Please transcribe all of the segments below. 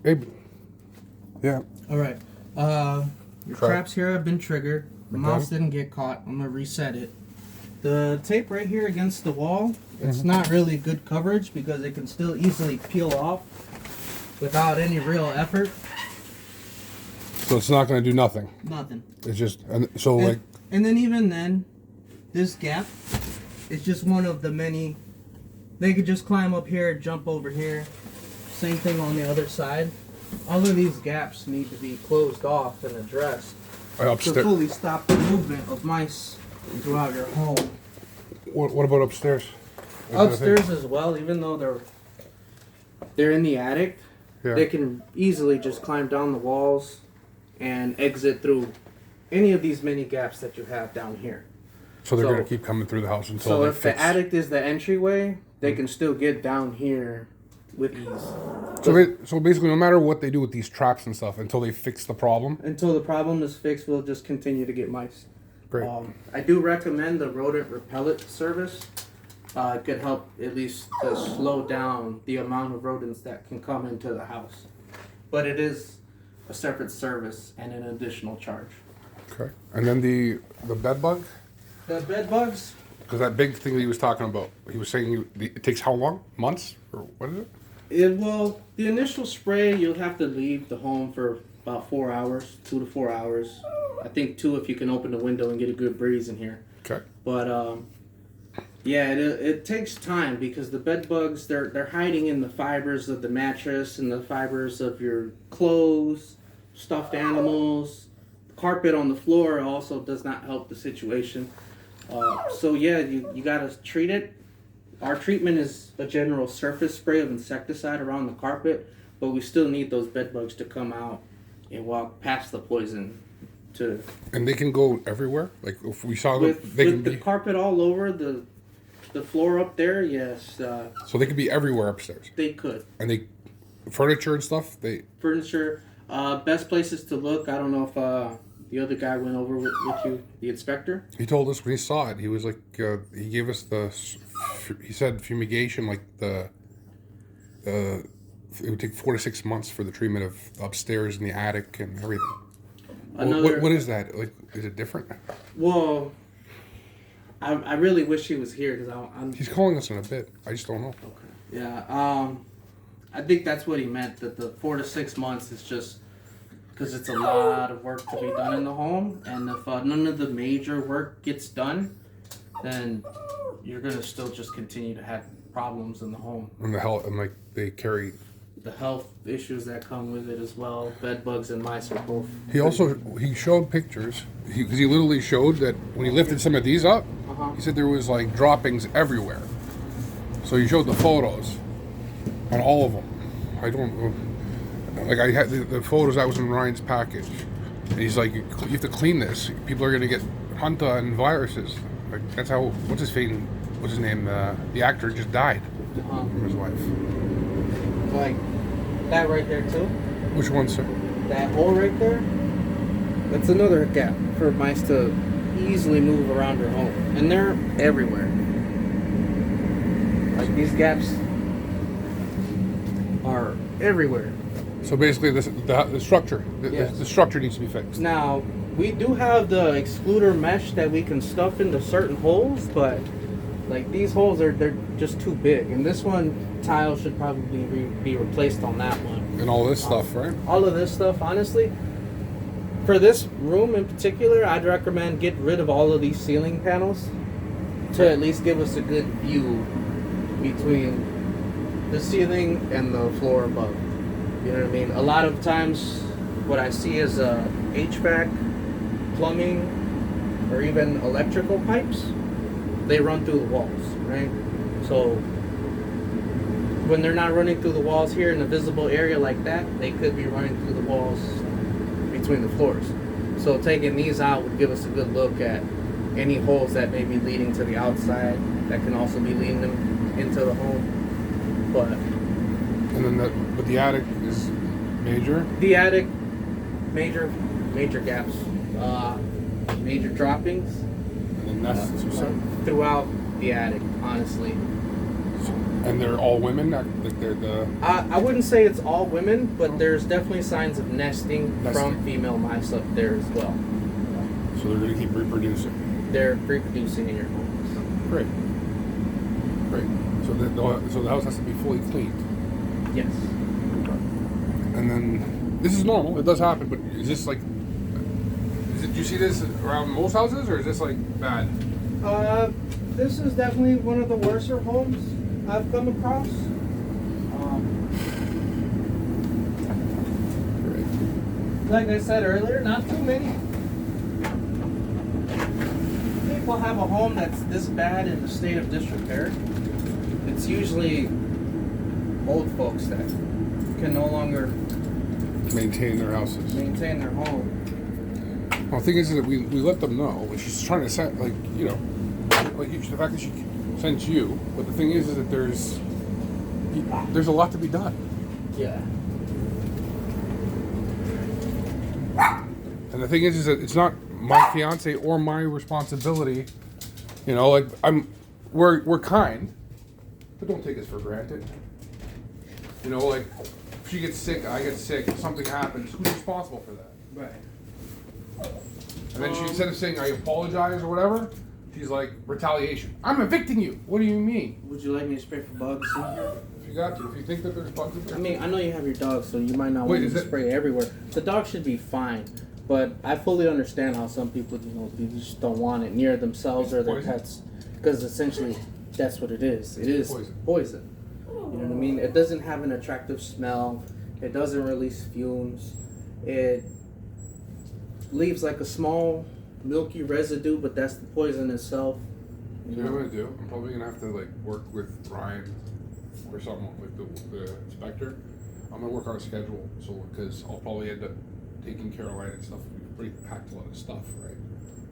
Hey, yeah. All right. Your traps here have been triggered. The mouse didn't get caught. I'm gonna reset it. The tape right here against the wall, it's not really good coverage because it can still easily peel off without any real effort. So it's not going to do nothing. Nothing. It's just and then even then, this gap is just one of the many. They could just climb up here, jump over here. Same thing on the other side. All of these gaps need to be closed off and addressed to fully stop the movement of mice throughout your home. What about upstairs? Upstairs as well, even though they're in the attic, they can easily just climb down the walls and exit through any of these many gaps that you have down here. So they're going to keep coming through the house until they fix. So if the attic is the entryway, they can still get down here with ease. So basically, no matter what they do with these traps and stuff, until they fix the problem? Until the problem is fixed, we'll just continue to get mice. Great. I do recommend the rodent repellent service. It could help at least to slow down the amount of rodents that can come into the house. But it is a separate service and an additional charge. Okay. And then the bed bug? The bed bugs? Because that big thing that he was talking about, he was saying it takes how long? Months? Or what is it? Well, the initial spray, you'll have to leave the home for about 4 hours, 2 to 4 hours. I think 2 if you can open the window and get a good breeze in here. Okay. But yeah, it takes time because the bed bugs, they're hiding in the fibers of the mattress and the fibers of your clothes, stuffed animals. Carpet on the floor also does not help the situation. So yeah, you gotta treat it. Our treatment is a general surface spray of insecticide around the carpet, but we still need those bed bugs to come out and walk past the poison. And they can go everywhere? Like if we saw them, with the carpet all over the floor up there, yes. So they could be everywhere upstairs? They could. And furniture and stuff? Furniture, best places to look, I don't know if the other guy went over with you, the inspector? He told us when he saw it, he was like, he gave us he said fumigation, like it would take 4 to 6 months for the treatment of upstairs and the attic and everything. What is that? Like, is it different? Well, I really wish he was here because he's calling us in a bit. I just don't know. Okay. Yeah. I think that's what he meant. That the 4 to 6 months is just because it's a lot of work to be done in the home, and if none of the major work gets done, then you're gonna still just continue to have problems in the home. And they carry the health issues that come with it as well. Bed bugs and mice are both. He showed pictures because he literally showed that when he lifted some of these up, he said there was like droppings everywhere. So he showed the photos on all of them. I don't know. Like I had the photos that was in Ryan's package, and he's like, you have to clean this. People are gonna get Hunta and viruses. Like that's how. What's his name? The actor just died from his wife. Like that right there too. Which one, sir? That hole right there. That's another gap for mice to easily move around your home, and they're everywhere. Like these gaps are everywhere. So basically, the structure, the structure needs to be fixed. Now, we do have the excluder mesh that we can stuff into certain holes, but like these holes they're just too big, and this one tile should probably be replaced on that one. And all this stuff, right? All of this stuff, honestly. For this room in particular, I'd recommend get rid of all of these ceiling panels to at least give us a good view between the ceiling and the floor above. You know what I mean? A lot of times what I see is HVAC, plumbing, or even electrical pipes. They run through the walls, right? So when they're not running through the walls here in a visible area like that, they could be running through the walls between the floors. So taking these out would give us a good look at any holes that may be leading to the outside that can also be leading them into the home. And then but the attic is major? The attic, major gaps, major droppings. And then that's throughout the attic, honestly. And they're all women? Like they're the... I wouldn't say it's all women, but there's definitely signs of nesting. From female mice up there as well. So they're going to keep reproducing? They're reproducing in your homes. Great. So the house has to be fully cleaned? Yes. And then, this is normal, it does happen, but is this like... do you see this around most houses, or is this like bad? This is definitely one of the worser homes I've come across. Like I said earlier, not too many people have a home that's this bad in a state of disrepair. It's usually old folks that can no longer maintain their houses. Maintain their home. Well, the thing is that we let them know. She's trying to set, like, you know, like the fact that she sent you. But the thing is that there's a lot to be done. Yeah. And the thing is that it's not my fiance or my responsibility. You know, like we're kind, but don't take us for granted. You know, like if she gets sick, I get sick, if something happens, who's responsible for that? Right. And then she, instead of saying I apologize or whatever, she's like, retaliation. I'm evicting you. What do you mean? Would you like me to spray for bugs in here? If you got to, if you think that there's bugs in there. I mean, I know you have your dog, so you might not want to spray everywhere. The dog should be fine, but I fully understand how some people, you know, they just don't want it near themselves or their pets, because essentially that's what it is. It is poison. You know what I mean? It doesn't have an attractive smell. It doesn't release fumes. It leaves like a small milky residue, but that's the poison itself. You know what I'm gonna do? I'm probably gonna have to like work with Ryan or something with the inspector. I'm gonna work on a schedule, so because I'll probably end up taking Caroline and stuff. We've pretty packed a lot of stuff, right?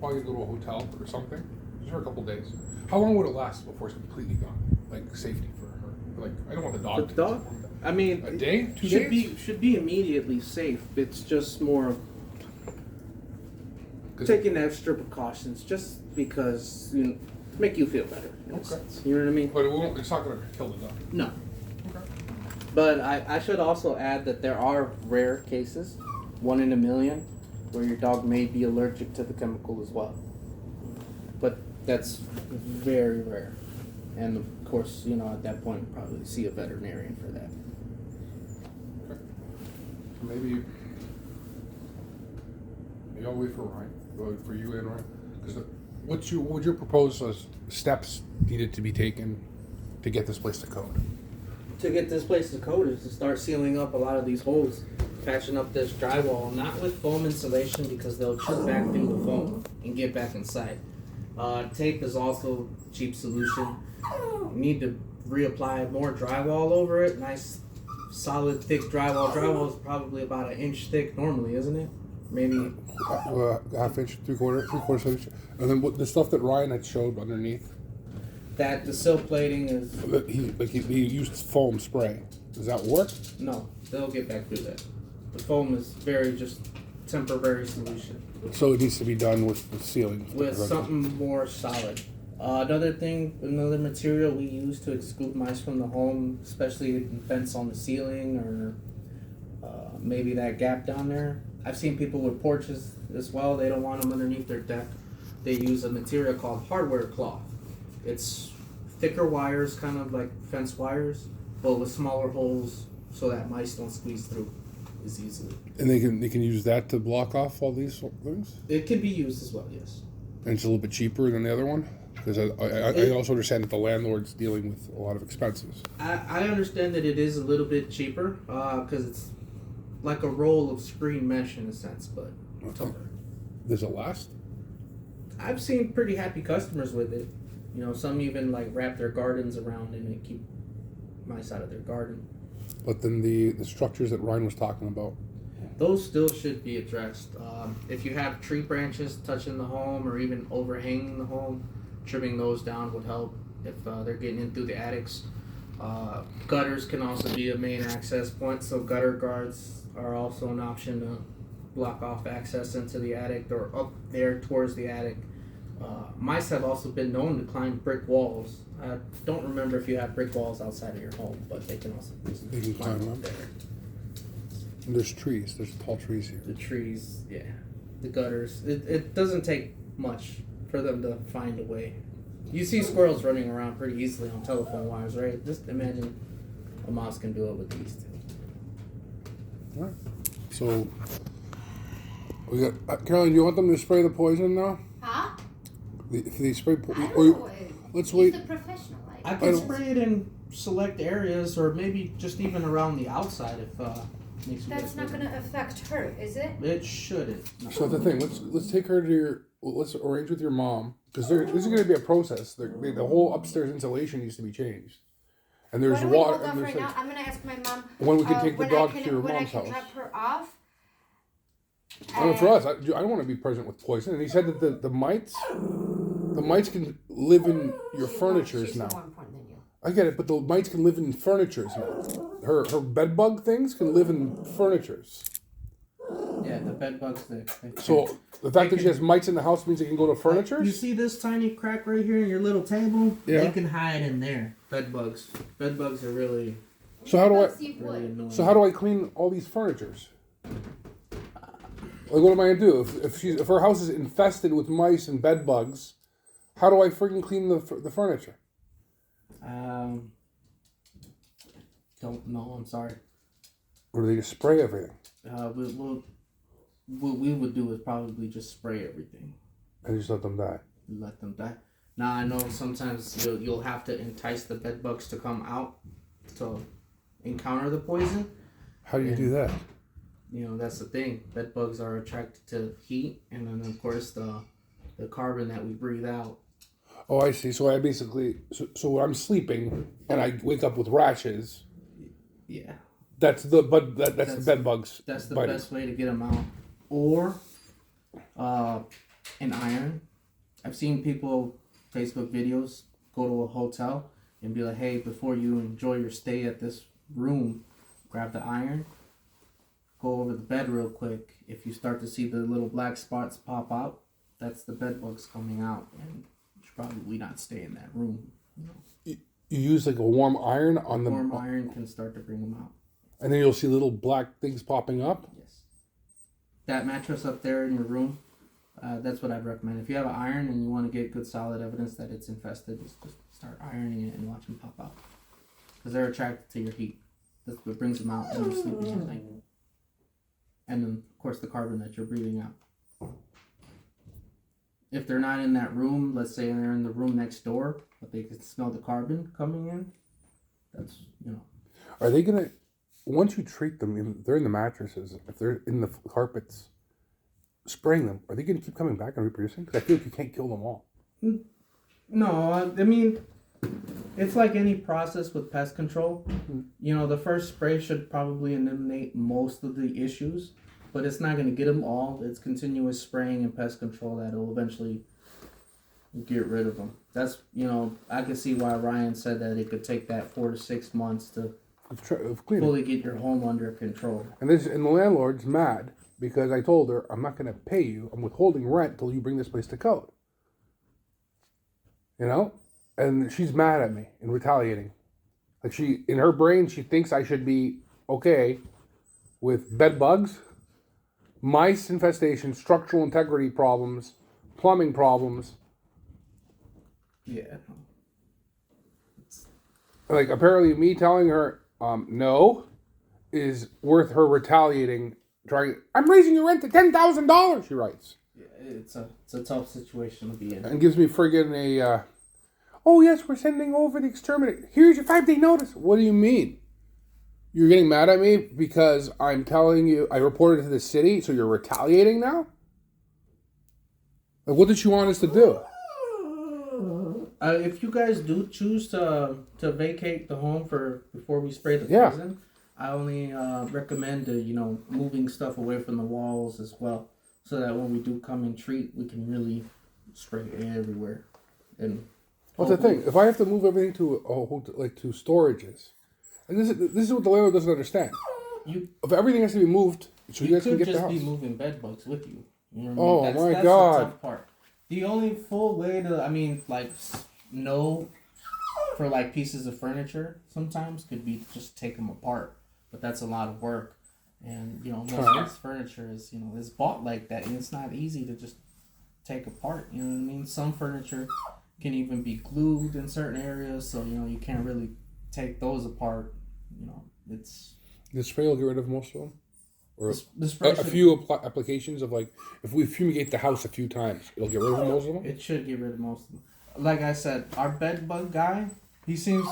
Probably go to a hotel or something, just for a couple days. How long would it last before it's completely gone? Like safety for her. Like I don't want the dog. The dog? I mean, a day, 2 days should be immediately safe. It's just more taking extra precautions, just because, you know, make you feel better. In a sense. You know what I mean? But it won't. It's not going to kill the dog. No. Okay. But I should also add that there are rare cases, 1 in a million, where your dog may be allergic to the chemical as well. But that's very rare. And of course, you know, at that point, you probably see a veterinarian for that. Okay. So maybe I'll wait for Ryan. For you and Ryan. Because what would you propose as steps needed to be taken to get this place to code? To get this place to code is to start sealing up a lot of these holes, patching up this drywall, not with foam insulation because they'll chip back through the foam and get back inside. Tape is also a cheap solution. You need to reapply more drywall over it. Nice, solid, thick drywall. Drywall is probably about 1 inch thick normally, isn't it? Maybe half inch, three quarters inch. And then the stuff that Ryan had showed underneath. That the sill plating is. He used foam spray. Does that work? No, they'll get back through that. The foam is very just temporary solution. So it needs to be done with the ceiling. With something more solid. Another material we use to exclude mice from the home, especially vents on the ceiling or maybe that gap down there. I've seen people with porches as well. They don't want them underneath their deck. They use a material called hardware cloth. It's thicker wires, kind of like fence wires, but with smaller holes so that mice don't squeeze through as easily. And they can use that to block off all these things? It can be used as well, yes. And it's a little bit cheaper than the other one? Because I also understand that the landlord's dealing with a lot of expenses. I understand that it is a little bit cheaper because it's like a roll of screen mesh in a sense, but tougher. Does it last? I've seen pretty happy customers with it. You know, some even like wrap their gardens around it and keep mice out of their garden. But then the structures that Ryan was talking about, those still should be addressed. If you have tree branches touching the home or even overhanging the home, trimming those down would help if they're getting in through the attics. Gutters can also be a main access point, so gutter guards are also an option to block off access into the attic or up there towards the attic. Mice have also been known to climb brick walls. I don't remember if you have brick walls outside of your home, but they can also climb up up there. And there's trees. There's tall trees here. The trees, yeah. The gutters. It doesn't take much for them to find a way. You see squirrels running around pretty easily on telephone wires, right? Just imagine a mouse can do it with these two. All right. So, we got Caroline. You want them to spray the poison now? Huh? If they spray, let's He's wait. the professional. I can spray it in select areas, or maybe just even around the outside if makes you That's not going to affect her, is it? It shouldn't. No. So the thing, let's take her to your. Let's arrange with your mom because this is going to be a process. The whole upstairs insulation needs to be changed, and there's Why don't we water. hold off And right there's now? I'm going to ask my mom when we can take the when dog I can, to your when mom's I can house. drop her off. I mean, for us, I don't want to be present with poison. And he said that the mites can live in your furnitures She's now. more important than you. I get it, but the mites can live in furnitures now. Her bed bug things can live in furnitures. Yeah, the bed bugs. So the fact that she has mites in the house means they can go to furnitures. You see this tiny crack right here in your little table? Yeah. They can hide in there. Bed bugs. Bed bugs are really, So how do I? You really would. annoying. So how do I clean all these furnitures? Like, what am I gonna do if her house is infested with mice and bed bugs? How do I freaking clean the furniture? Don't know. I'm sorry. Or do they just spray everything What we would do is probably just spray everything. and just let them die? Let them die. Now I know sometimes you'll have to entice the bed bugs to come out to encounter the poison. How do you do that? You know, that's the thing. Bed bugs are attracted to heat, and then of course the carbon that we breathe out. Oh, I see. So I basically, so I'm sleeping and I wake up with rashes. Yeah, That's the bed bugs. that's the biting. best way to get them out. Or an iron. I've seen people Facebook videos go to a hotel and be like, hey, before you enjoy your stay at this room, grab the iron, go over the bed real quick. If you start to see the little black spots pop out, that's the bed bugs coming out, and you should probably not stay in that room. You know? You use like a warm iron on the Warm iron can start to bring them out. and then you'll see little black things popping up. Yes. That mattress up there in your room, that's what I'd recommend. If you have an iron and you want to get good solid evidence that it's infested, just start ironing it and watch them pop out. Because they're attracted to your heat. That's what brings them out when you're sleeping at night. And then, of course, the carbon that you're breathing out. If they're not in that room, let's say they're in the room next door, but they can smell the carbon coming in, that's, you know. Are they gonna, once you treat them, if they're in the mattresses, if they're in the carpets, spraying them, are they gonna keep coming back and reproducing? Because I feel like you can't kill them all. No, I mean, it's like any process with pest control. You know, the first spray should probably eliminate most of the issues, but it's not going to get them all. It's continuous spraying and pest control that will eventually get rid of them. That's, you know, I can see why Ryan said that it could take that 4 to 6 months to Of cleaning. fully get your home under control. And the landlord's mad because I told her I'm not gonna pay you. I'm withholding rent till you bring this place to code. You know, and she's mad at me and retaliating. Like in her brain, she thinks I should be okay with bed bugs, mice infestation, structural integrity problems, plumbing problems. Yeah. Like apparently, me telling her no is worth her retaliating. I'm raising your rent to $10,000. She writes. Yeah, it's a tough situation to be in. And gives me friggin' a. Oh yes, we're sending over the exterminator. Here's your 5-day notice. What do you mean? You're getting mad at me because I'm telling you I reported to the city, so you're retaliating now? Like, what did you want us to do? If you guys do choose to vacate the home before we spray the Yeah. poison, I only recommend moving stuff away from the walls as well, so that when we do come and treat, we can really spray everywhere. And What's the thing? If I have to move everything to storages, and this is what the landlord doesn't understand. If everything has to be moved, so you guys can could get the just house. be moving bed bugs with you. You know what I mean? Oh, that's my the God. tough part. The only full way to, I mean, like, know for like pieces of furniture sometimes could be just take them apart, but that's a lot of work. And most of this furniture is bought like that, and it's not easy to just take apart. You know what I mean? Some furniture can even be glued in certain areas, so you can't really take those apart. It's The spray will get rid of most of them, or the spray a few applications of like if we fumigate the house a few times, it'll get rid of most of them. It should get rid of most of them. Like I said, our bed bug guy, he seems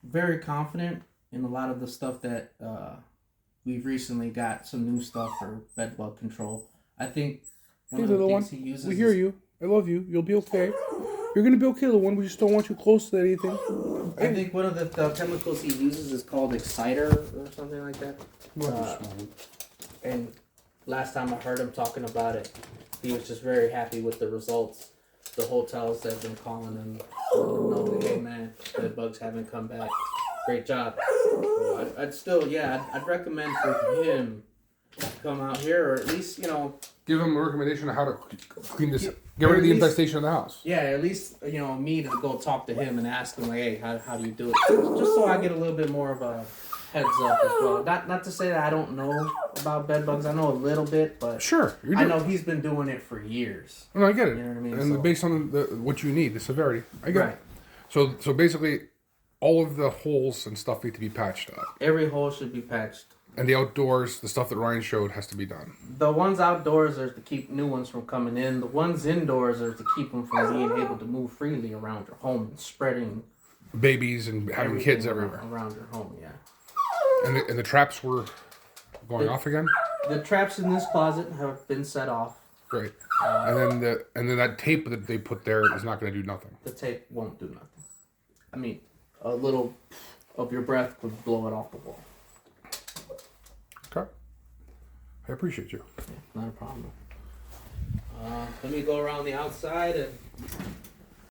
very confident in a lot of the stuff that we've recently got some new stuff for bed bug control. I think one of the things he uses. We hear you. I love you. You'll be okay. You're gonna be okay, little one. We just don't want you close to anything. I think one of the chemicals he uses is called exciter or something like that. And last time I heard him talking about it, he was just very happy with the results. The hotels have been calling him, no, hey man, bed bugs haven't come back. Great job. So I'd recommend for him to come out here, or at least give him a recommendation on how to clean this. Get rid of the infestation of the house. Yeah, at least me to go talk to him and ask him like, hey, how do you do it? Just so I get a little bit more of a heads up as well. Not to say that I don't know about bed bugs. I know a little bit, but sure, I know he's been doing it for years. No, I get it. You know what I mean? And based on what you need, the severity, I get Right. it. So basically, all of the holes and stuff need to be patched up. Every hole should be patched. And the outdoors, the stuff that Ryan showed, has to be done. The ones outdoors are to keep new ones from coming in. The ones indoors are to keep them from being able to move freely around your home and spreading babies and having kids everywhere around your home. Yeah. And the traps were going off again. The traps in this closet have been set off. Great. And then that tape that they put there is not going to do nothing. The tape won't do nothing. I mean, a little of your breath would blow it off the wall. Okay. I appreciate you. Yeah, not a problem. Let me go around the outside and